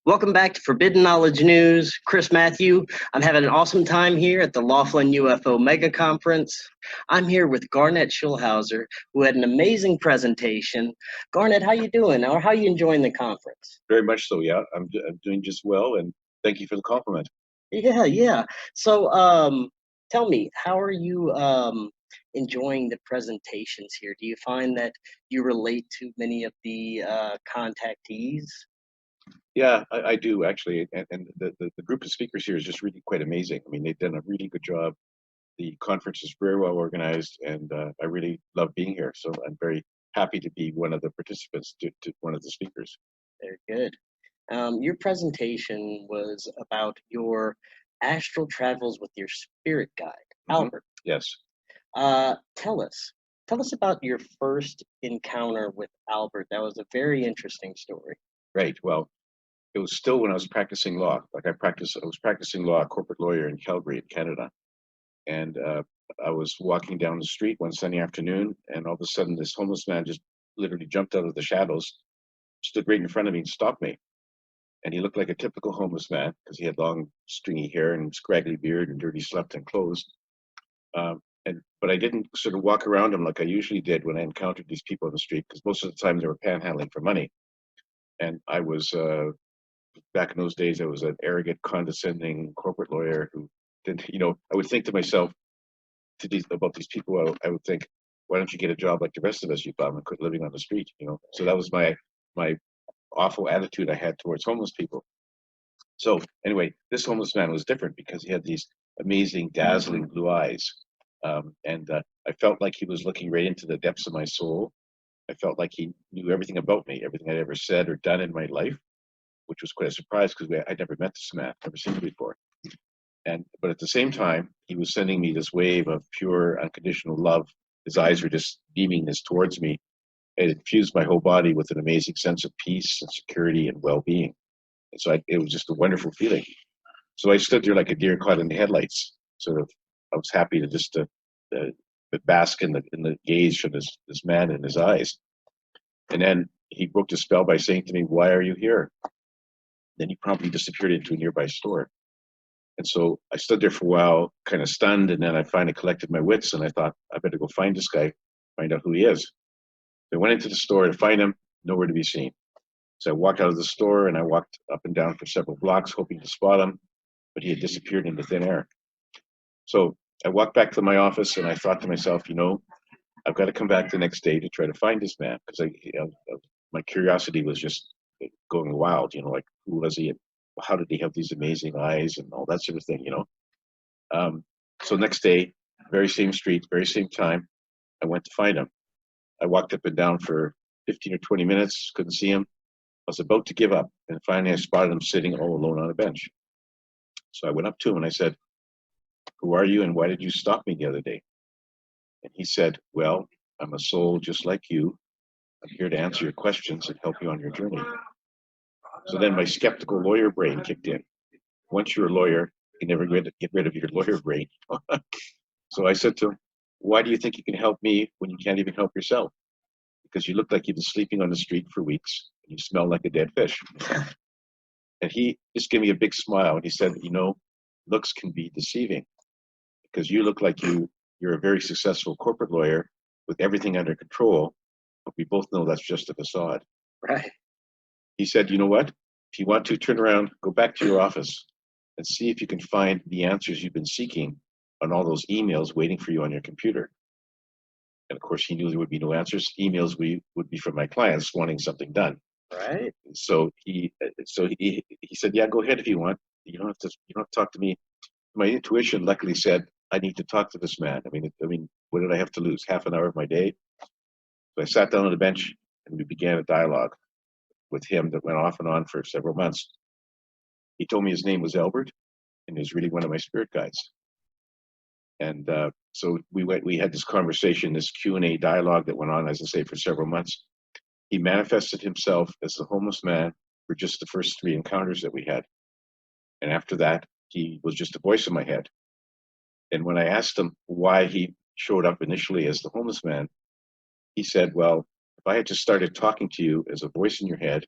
Welcome back to Forbidden Knowledge News. Chris Mathieu. I'm having an awesome time here at the Laughlin UFO Mega Conference. I'm here with Garnet Schulhauser, who had an amazing presentation. Garnet, how you doing? Or how you enjoying the conference? Very much so, yeah. I'm doing just well, and thank you for the compliment. Yeah. So, tell me, how are you enjoying the presentations here? Do you find that you relate to many of the contactees? Yeah, I do actually, and the group of speakers here is just really quite amazing. I mean, they've done a really good job. The conference is very well organized, and I really love being here. So I'm very happy to be one of the participants, to one of the speakers. Very good. Your presentation was about your astral travels with your spirit guide, Albert. Yes. Tell us about your first encounter with Albert. That was a very interesting story. Right. Well, it was still when I was practicing law. I was practicing law, a corporate lawyer in Calgary, in Canada, and I was walking down the street one sunny afternoon, and all of a sudden, this homeless man just literally jumped out of the shadows, stood right in front of me, and stopped me. And he looked like a typical homeless man because he had long, stringy hair and scraggly beard and dirty slept-in clothes. But I didn't sort of walk around him like I usually did when I encountered these people on the street, because most of the time they were panhandling for money. And I was back in those days, I was an arrogant, condescending corporate lawyer who didn't, I would think to myself about these people. I would think, why don't you get a job like the rest of us, you bum, and quit living on the street? So that was my awful attitude I had towards homeless people. So anyway, this homeless man was different because he had these amazing, dazzling blue eyes. And I felt like he was looking right into the depths of my soul. I felt like he knew everything about me, everything I'd ever said or done in my life, which was quite a surprise because I'd never met this man, never seen him before. But at the same time, he was sending me this wave of pure, unconditional love. His eyes were just beaming this towards me. It infused my whole body with an amazing sense of peace and security and well-being. And so it was just a wonderful feeling. So I stood there like a deer caught in the headlights. Sort of, I was happy to just bask in the gaze from this man in his eyes. And then he broke the spell by saying to me, "Why are you here?" Then he promptly disappeared into a nearby store. And so I stood there for a while, kind of stunned, and then I finally collected my wits, and I thought, I better go find this guy, find out who he is. So I went into the store to find him, nowhere to be seen. So I walked out of the store, and I walked up and down for several blocks, hoping to spot him, but he had disappeared into thin air. So I walked back to my office, and I thought to myself, I've got to come back the next day to try to find this man, because my curiosity was just going wild, like, who was he? And how did he have these amazing eyes and all that sort of thing, So next day, very same street, very same time, I went to find him. I walked up and down for 15 or 20 minutes, couldn't see him. I was about to give up, and finally I spotted him sitting all alone on a bench. So I went up to him and I said, "Who are you, and why did you stop me the other day?" And he said, "Well, I'm a soul just like you. I'm here to answer your questions and help you on your journey." So then my skeptical lawyer brain kicked in. Once you're a lawyer, you never get rid of your lawyer brain. So I said to him, "Why do you think you can help me when you can't even help yourself? Because you look like you've been sleeping on the street for weeks, and you smell like a dead fish." And he just gave me a big smile, and he said, "Looks can be deceiving, because you look like you're a very successful corporate lawyer with everything under control, but we both know that's just a facade." Right. He said, "You know what? If you want to, turn around, go back to your office and see if you can find the answers you've been seeking on all those emails waiting for you on your computer." And of course, he knew there would be no answers. Emails would be from my clients wanting something done. Right. So he said, "Yeah, go ahead if you want. You don't have to talk to me." My intuition luckily said, "I need to talk to this man. I mean, what did I have to lose? Half an hour of my day?" So I sat down on the bench and we began a dialogue with him that went off and on for several months. He told me his name was Albert, and he was really one of my spirit guides. And so we had this conversation, this Q&A dialogue that went on, as I say, for several months. He manifested himself as the homeless man for just the first 3 encounters that we had. And after that, he was just a voice in my head. And when I asked him why he showed up initially as the homeless man, he said, "Well, if I had just started talking to you as a voice in your head,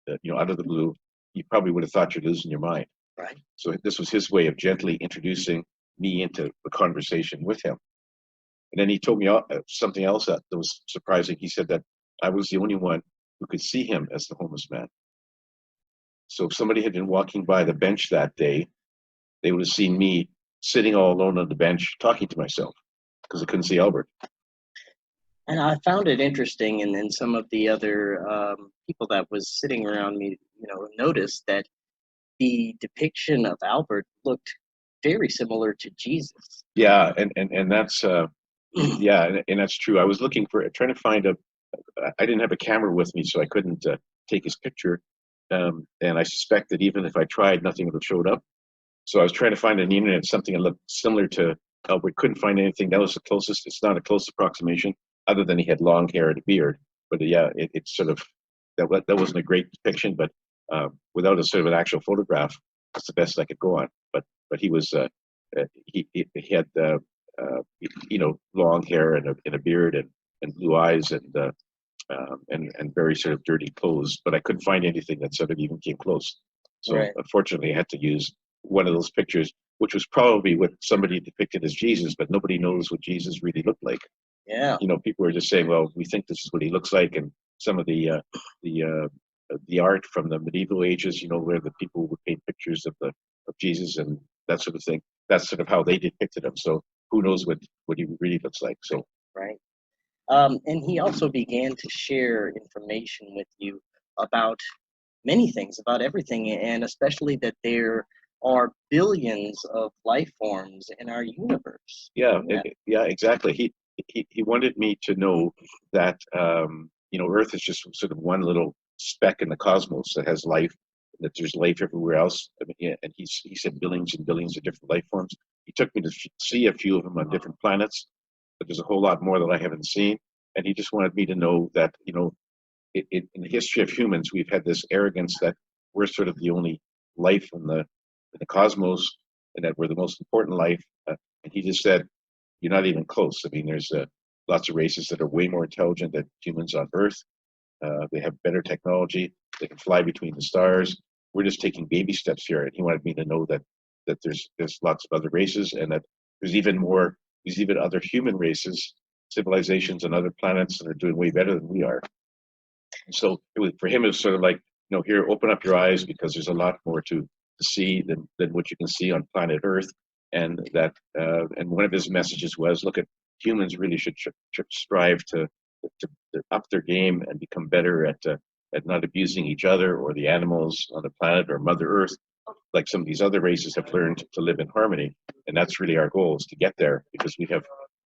out of the blue, you probably would have thought you're losing your mind. Right. So this was his way of gently introducing me into the conversation with him. And then he told me something else that was surprising. He said that I was the only one who could see him as the homeless man. So if somebody had been walking by the bench that day, they would have seen me sitting all alone on the bench talking to myself because I couldn't see Albert. And I found it interesting, and then some of the other people that was sitting around me, noticed that the depiction of Albert looked very similar to Jesus. Yeah, and that's yeah, and that's true. I was trying to find I didn't have a camera with me, so I couldn't take his picture. And I suspect that even if I tried, nothing would have showed up. So I was trying to find on the internet something that looked similar to Albert. Couldn't find anything. That was the closest. It's not a close approximation, other than he had long hair and a beard. But yeah, it's sort of that wasn't a great depiction, but without a sort of an actual photograph, that's the best I could go on. But he was he had long hair and a beard and blue eyes and very sort of dirty clothes. But I couldn't find anything that sort of even came close. So Right. Unfortunately, I had to use one of those pictures, which was probably what somebody depicted as Jesus, but nobody knows what Jesus really looked like. Yeah. People are just saying, well, we think this is what he looks like, and some of the art from the medieval ages, where the people would paint pictures of Jesus and that sort of thing. That's sort of how they depicted him. So who knows what he really looks like? So Right. And he also began to share information with you about many things, about everything, and especially that there are billions of life forms in our universe. yeah, exactly. He wanted me to know that Earth is just sort of one little speck in the cosmos that has life, that there's life everywhere else. I mean, yeah, and he said billions and billions of different life forms. He took me to see a few of them on different planets, but there's a whole lot more that I haven't seen. And he just wanted me to know that in the history of humans, we've had this arrogance that we're sort of the only life in the cosmos, and that we're the most important life. And he just said, "You're not even close." I mean, there's lots of races that are way more intelligent than humans on Earth. They have better technology. They can fly between the stars. We're just taking baby steps here. And he wanted me to know that there's lots of other races, and that there's even other human races, civilizations on other planets that are doing way better than we are. So for him, it was sort of like, here, open up your eyes, because there's a lot more to see than what you can see on planet Earth. And that, and one of his messages was, look, at humans really should strive to up their game and become better at not abusing each other or the animals on the planet or Mother Earth, like some of these other races have learned to live in harmony. And that's really our goal, is to get there, because we have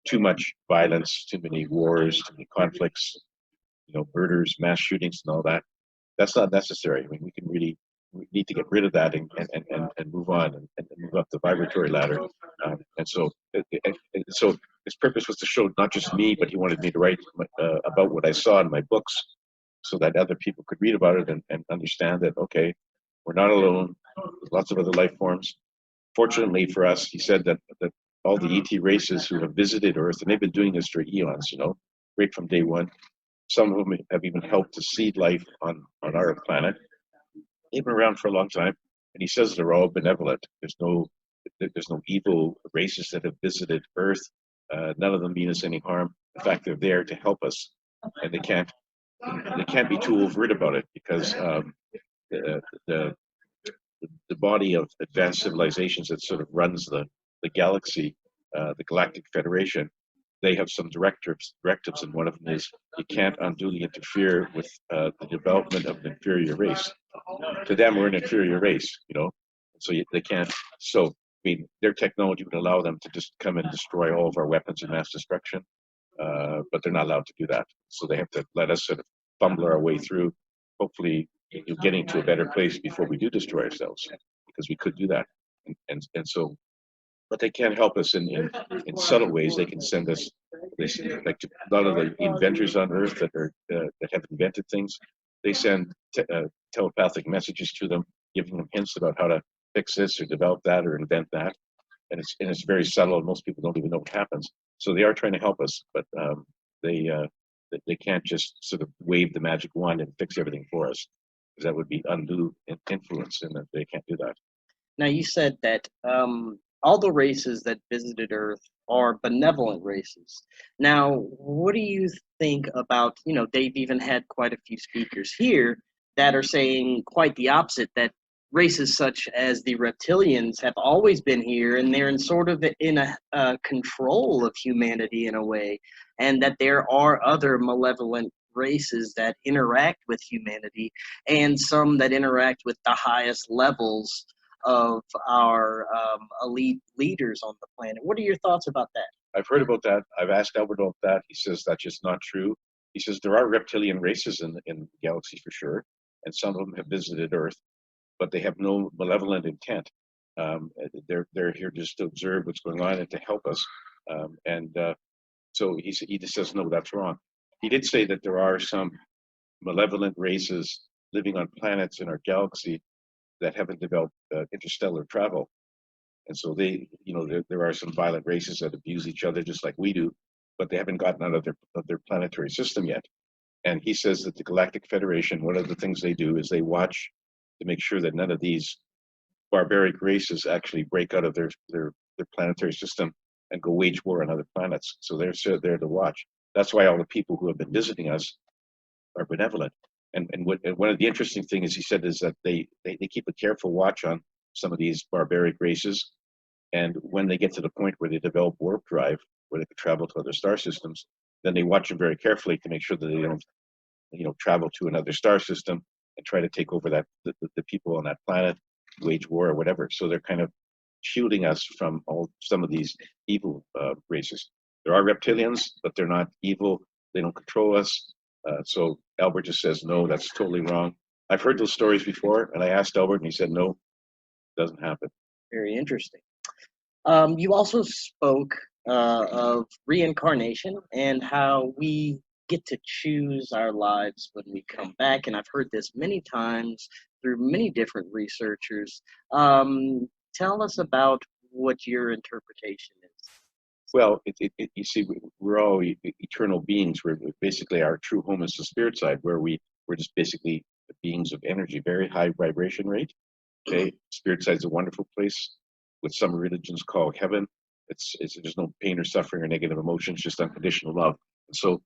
too much violence, too many wars, too many conflicts, murders, mass shootings, and all that. That's not necessary. I mean, we need to get rid of that and move on and move up the vibratory ladder. And so his purpose was to show not just me, but he wanted me to write about what I saw in my books, so that other people could read about it and understand that, okay, we're not alone. There's lots of other life forms. Fortunately for us, he said that all the ET races who have visited Earth, and they've been doing this for eons, right from day one. Some of them have even helped to seed life on our planet. They've been around for a long time, and he says they're all benevolent. There's no evil races that have visited Earth. None of them mean us any harm. In fact, they're there to help us, and they can't be too overt about it, because the body of advanced civilizations that sort of runs the galaxy, the Galactic Federation, they have some directives, and one of them is you can't unduly interfere with the development of an inferior race. To them, we're an inferior race, so they can't. So, I mean, their technology would allow them to just come and destroy all of our weapons of mass destruction, but they're not allowed to do that. So they have to let us sort of fumble our way through, hopefully getting to a better place before we do destroy ourselves, because we could do that. And so, but they can't help us in subtle ways. They can send us, like a lot of the inventors on Earth that have invented things. They send telepathic messages to them, giving them hints about how to fix this or develop that or invent that. And it's very subtle, and most people don't even know what happens. So they are trying to help us, but they can't just sort of wave the magic wand and fix everything for us. because that would be undue influence, and that they can't do that. Now, you said that all the races that visited Earth are benevolent races. Now, what do you think about, they've even had quite a few speakers here that are saying quite the opposite, that races such as the reptilians have always been here and they're in sort of in a control of humanity in a way, and that there are other malevolent races that interact with humanity and some that interact with the highest levels of our elite leaders on the planet. What are your thoughts about that? I've heard about that. I've asked Albert about that. He says that's just not true. He says there are reptilian races in the galaxy for sure, and some of them have visited Earth, but they have no malevolent intent. They're here just to observe what's going on and to help us. So he just says no, that's wrong. He did say that there are some malevolent races living on planets in our galaxy that haven't developed interstellar travel. And so there are some violent races that abuse each other just like we do, but they haven't gotten out of their planetary system yet. And he says that the Galactic Federation, one of the things they do is they watch to make sure that none of these barbaric races actually break out of their planetary system and go wage war on other planets. So they're there to watch. That's why all the people who have been visiting us are benevolent. And one of the interesting things he said is that they keep a careful watch on some of these barbaric races, and when they get to the point where they develop warp drive, where they can travel to other star systems, then they watch them very carefully to make sure that they don't, travel to another star system and try to take over the people on that planet, wage war or whatever. So they're kind of shielding us from some of these evil races. There are reptilians, but they're not evil. They don't control us. So Albert just says, no, that's totally wrong. I've heard those stories before, and I asked Albert, and he said, no, it doesn't happen. Very interesting. You also spoke of reincarnation and how we get to choose our lives when we come back. And I've heard this many times through many different researchers. Tell us about what your interpretation is. Well, you see, we're all eternal beings. We're basically, our true home is the spirit side, where we're just basically beings of energy, very high vibration rate. Okay, spirit side is a wonderful place, what some religions call heaven. It's there's no pain or suffering or negative emotions, just unconditional love. And so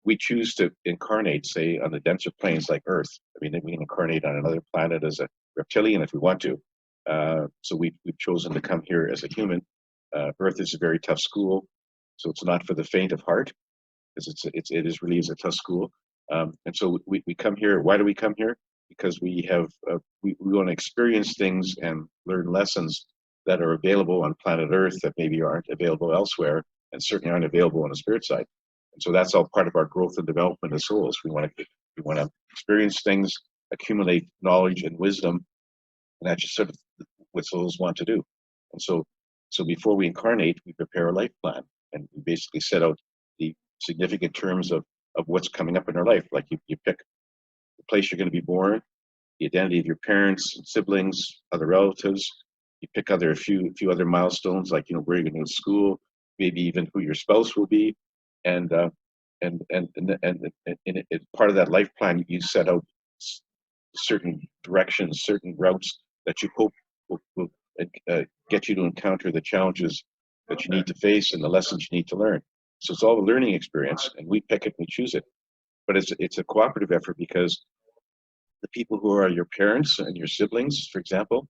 we choose to incarnate, say, on the denser planes like Earth. I mean, we can incarnate on another planet as a reptilian if we want to. So we've chosen to come here as a human. Earth is a very tough school, so it's not for the faint of heart, because it is really a tough school. And so we come here. Why do we come here? Because we want to experience things and learn lessons that are available on planet Earth that maybe aren't available elsewhere, and certainly aren't available on the spirit side. And so that's all part of our growth and development as souls. We want to experience things, accumulate knowledge and wisdom, and that's just sort of what souls want to do. And so before we incarnate, we prepare a life plan, and we basically set out the significant terms of what's coming up in our life. Like you pick the place you're going to be born, the identity of your parents and siblings, other relatives. You pick a few other milestones, like where you're going to go to school, maybe even who your spouse will be, and part of that life plan, you set out certain directions, certain routes that you hope will get you to encounter the challenges that you need to face and the lessons you need to learn. So it's all a learning experience, and we pick it, we choose it. But it's a cooperative effort, because the people who are your parents and your siblings, for example,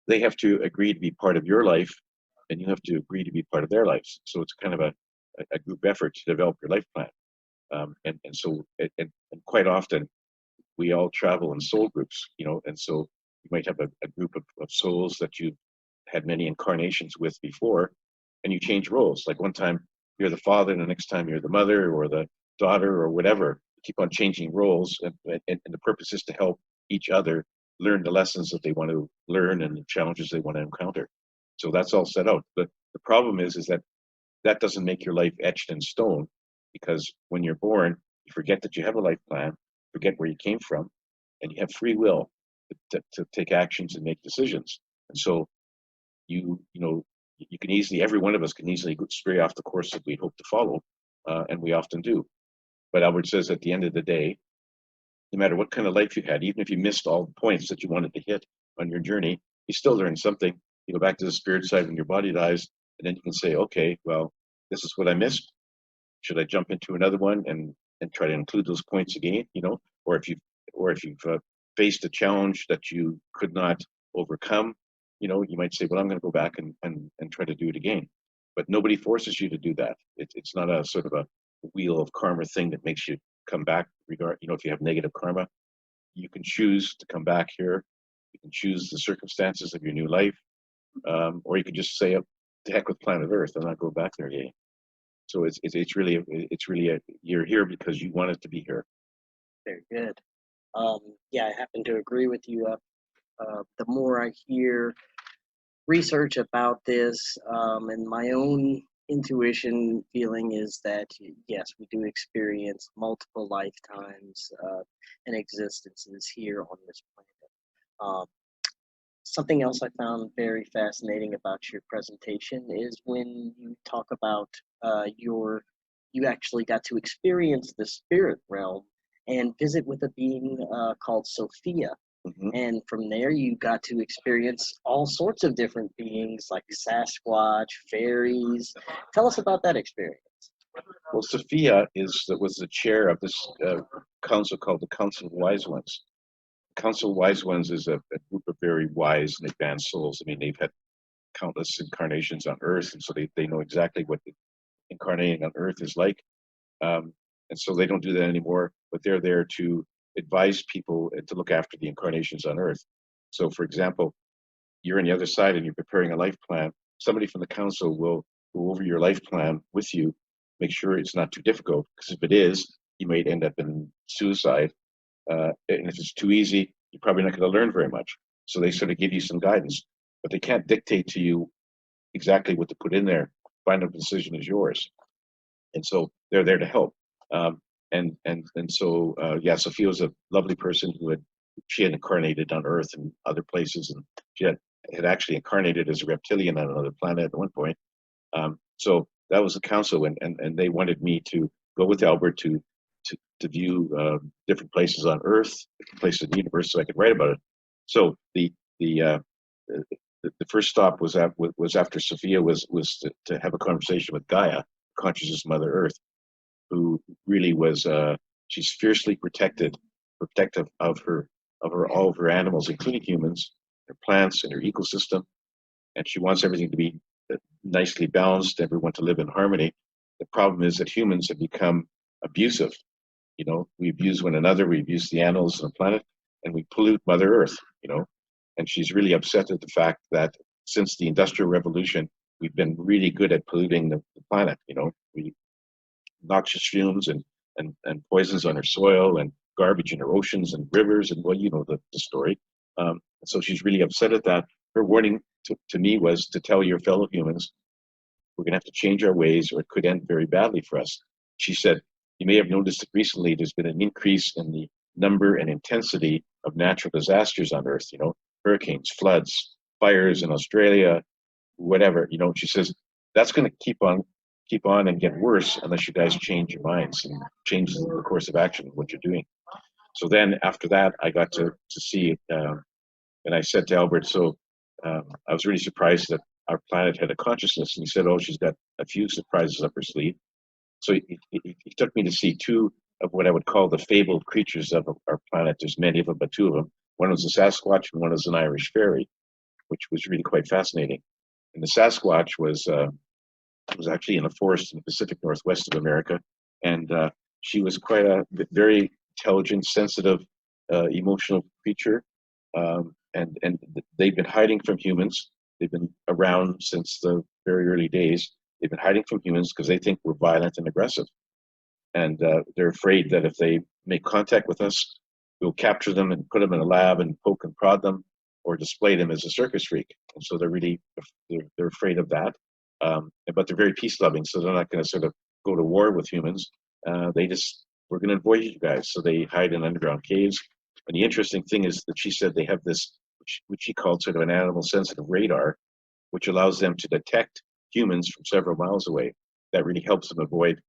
they have to agree to be part of your life, and you have to agree to be part of their lives. So it's kind of a group effort to develop your life plan. And quite often we all travel in soul groups, and so you might have a group of souls that you've had many incarnations with before, and you change roles. Like one time you're the father, and the next time you're the mother or the daughter or whatever. You keep on changing roles, and the purpose is to help each other learn the lessons that they want to learn and the challenges they want to encounter. So that's all set out. But the problem is that doesn't make your life etched in stone, because when you're born, you forget that you have a life plan, forget where you came from, and you have free will to take actions and make decisions. And so you can easily, every one of us can easily stray off the course that we hope to follow, and we often do. But Albert says at the end of the day, no matter what kind of life you had, even if you missed all the points that you wanted to hit on your journey, you still learn something. You go back to the spirit side when your body dies, and then you can say, okay, well, this is what I missed. Should I jump into another one and try to include those points again? Or if you've faced a challenge that you could not overcome, you might say, well, I'm going to go back and try to do it again. But nobody forces you to do that. It's not a sort of a wheel of karma thing that makes you come back. If you have negative karma, you can choose to come back here. You can choose the circumstances of your new life, or you can just say, to heck with planet Earth, I'm not going back there again. So it's really you're here because you wanted to be here. Very good. Yeah, I happen to agree with you. The more I hear research about this, and my own intuition feeling is that yes, we do experience multiple lifetimes and existences here on this planet. Um, Something else I found very fascinating about your presentation is when you talk about you actually got to experience the spirit realm and visit with a being called Sophia. Mm-hmm. And from there, you got to experience all sorts of different beings like Sasquatch, fairies. Tell us about that experience. Well, Sophia was the chair of this council called the Council of Wise Ones. Council of Wise Ones is a group of very wise and advanced souls. I mean, they've had countless incarnations on Earth, and so they know exactly what incarnating on Earth is like. And so they don't do that anymore, but they're there to advise people and to look after the incarnations on Earth. So, for example, you're on the other side and you're preparing a life plan. Somebody from the council will go over your life plan with you, make sure it's not too difficult, because if it is, you might end up in suicide. And if it's too easy, you're probably not going to learn very much. So they sort of give you some guidance, but they can't dictate to you exactly what to put in there. Final decision is yours. And so they're there to help. So Sophia was a lovely person she had incarnated on Earth and other places, and she had actually incarnated as a reptilian on another planet at one point. So that was the council, and they wanted me to go with Albert to view different places on Earth, different places in the universe, so I could write about it. So the first stop was after Sophia was to have a conversation with Gaia, consciousness Mother Earth, who really was she's fiercely protective of all of her animals, including humans, her plants, and her ecosystem, and she wants everything to be nicely balanced, everyone to live in harmony. The problem is that humans have become abusive. We abuse one another, we abuse the animals on the planet, and we pollute Mother Earth. And she's really upset at the fact that since the Industrial Revolution, we've been really good at polluting the planet. We noxious fumes and poisons on her soil and garbage in her oceans and rivers, and well, the story. So she's really upset at that. Her warning to me was to tell your fellow humans, we're going to have to change our ways or it could end very badly for us. She said, you may have noticed that recently there's been an increase in the number and intensity of natural disasters on Earth, hurricanes, floods, fires in Australia, whatever. She says, that's going to keep on and get worse unless you guys change your minds and change the course of action of what you're doing. So then after that, I got to see, and I said to Albert, I was really surprised that our planet had a consciousness. And he said, oh, she's got a few surprises up her sleeve. So he took me to see two of what I would call the fabled creatures of our planet. There's many of them, but two of them. One was a Sasquatch and one was an Irish fairy, which was really quite fascinating. And the Sasquatch was actually in a forest in the Pacific Northwest of America. And she was quite a very intelligent, sensitive, emotional creature. And they've been hiding from humans. They've been around since the very early days. They've been hiding from humans because they think we're violent and aggressive. And they're afraid that if they make contact with us, we'll capture them and put them in a lab and poke and prod them or display them as a circus freak. And so they're afraid of that. But they're very peace loving, so they're not going to sort of go to war with humans. We're going to avoid you guys. So they hide in underground caves. And the interesting thing is that she said they have this, which she called sort of an animal sensitive radar, which allows them to detect humans from several miles away. That really helps them avoid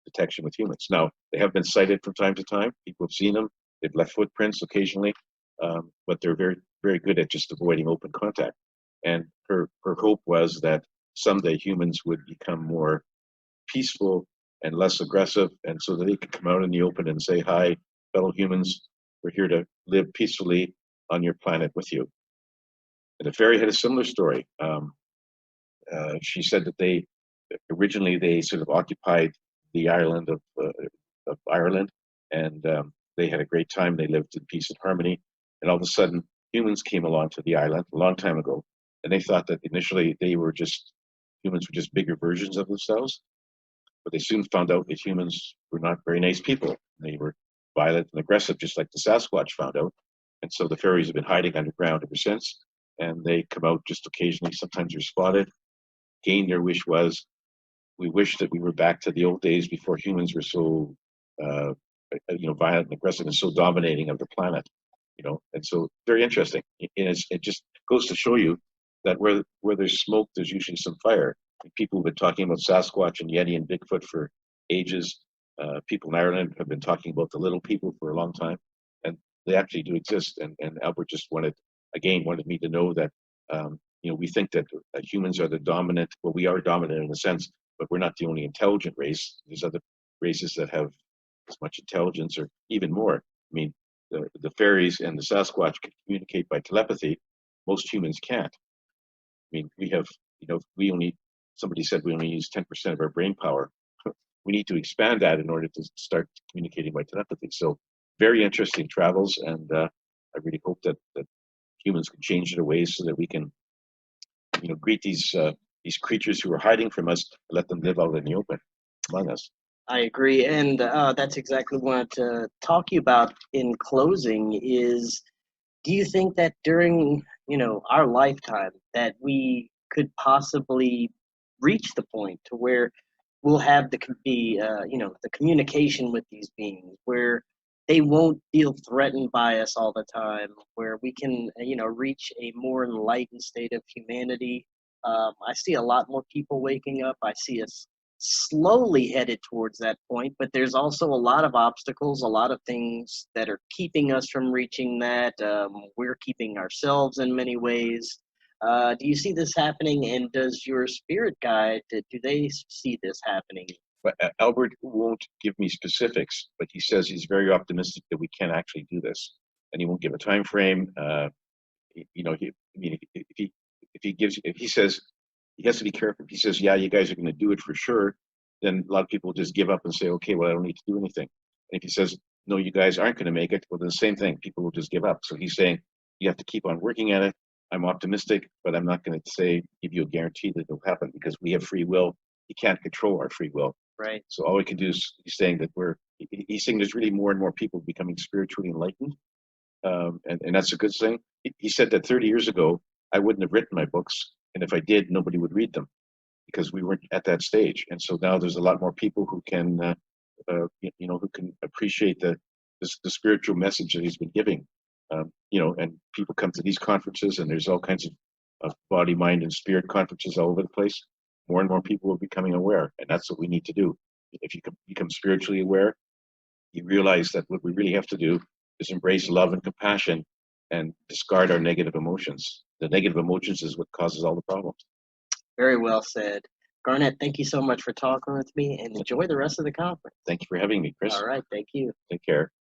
detection with humans. Now, they have been sighted from time to time. People have seen them. They've left footprints occasionally, but they're very, very good at just avoiding open contact. And her hope was that someday humans would become more peaceful and less aggressive, and so that they could come out in the open and say, "Hi, fellow humans, we're here to live peacefully on your planet with you." And the fairy had a similar story. She said that they originally they sort of occupied the island of Ireland, and they had a great time. They lived in peace and harmony, and all of a sudden, humans came along to the island a long time ago, and they thought that initially humans were just bigger versions of themselves, but they soon found out that humans were not very nice people. They were violent and aggressive, just like the Sasquatch found out. And so the fairies have been hiding underground ever since, and they come out just occasionally. Sometimes they're spotted. Again, their wish was, we wish that we were back to the old days before humans were so, violent and aggressive and so dominating of the planet. And so very interesting. It just goes to show you that where there's smoke, there's usually some fire. And people have been talking about Sasquatch and Yeti and Bigfoot for ages. People in Ireland have been talking about the little people for a long time, and they actually do exist. And Albert just wanted me to know that we think that humans are the dominant. Well, we are dominant in a sense, but we're not the only intelligent race. There's other races that have as much intelligence or even more. I mean, the fairies and the Sasquatch can communicate by telepathy. Most humans can't. I mean, we have, somebody said we only use 10% of our brain power. We need to expand that in order to start communicating by telepathy. So very interesting travels, and I really hope that humans can change their ways so that we can, greet these creatures who are hiding from us and let them live out in the open among us. I agree, and that's exactly what I wanted to talk to you about in closing is, do you think that during, our lifetime that we could possibly reach the point to where we'll have the communication with these beings, where they won't feel threatened by us all the time, where we can, reach a more enlightened state of humanity? I see a lot more people waking up. I see us slowly headed towards that point, but there's also a lot of obstacles, a lot of things that are keeping us from reaching that. We're keeping ourselves in many ways. Do you see this happening, and does your spirit guide, do they see this happening? But Albert won't give me specifics, but he says he's very optimistic that we can actually do this, and he won't give a time frame. If he says, he has to be careful. If he says, "Yeah, you guys are going to do it for sure," then a lot of people just give up and say, "Okay, well, I don't need to do anything." And if he says, "No, you guys aren't going to make it," well, then the same thing. People will just give up. So he's saying you have to keep on working at it. I'm optimistic, but I'm not going to give you a guarantee that it'll happen, because we have free will. You can't control our free will. Right. So all we can do is he's saying there's really more and more people becoming spiritually enlightened, and that's a good thing. He said that 30 years ago I wouldn't have written my books, and if I did, nobody would read them because we weren't at that stage. And so now there's a lot more people who can, who can appreciate the spiritual message that he's been giving. And people come to these conferences, and there's all kinds of body, mind, and spirit conferences all over the place. More and more people are becoming aware, and that's what we need to do. If you become spiritually aware, you realize that what we really have to do is embrace love and compassion and discard our negative emotions. The negative emotions is what causes all the problems. Very well said. Garnet, thank you so much for talking with me, and enjoy the rest of the conference. Thank you for having me, Chris. All right, thank you. Take care.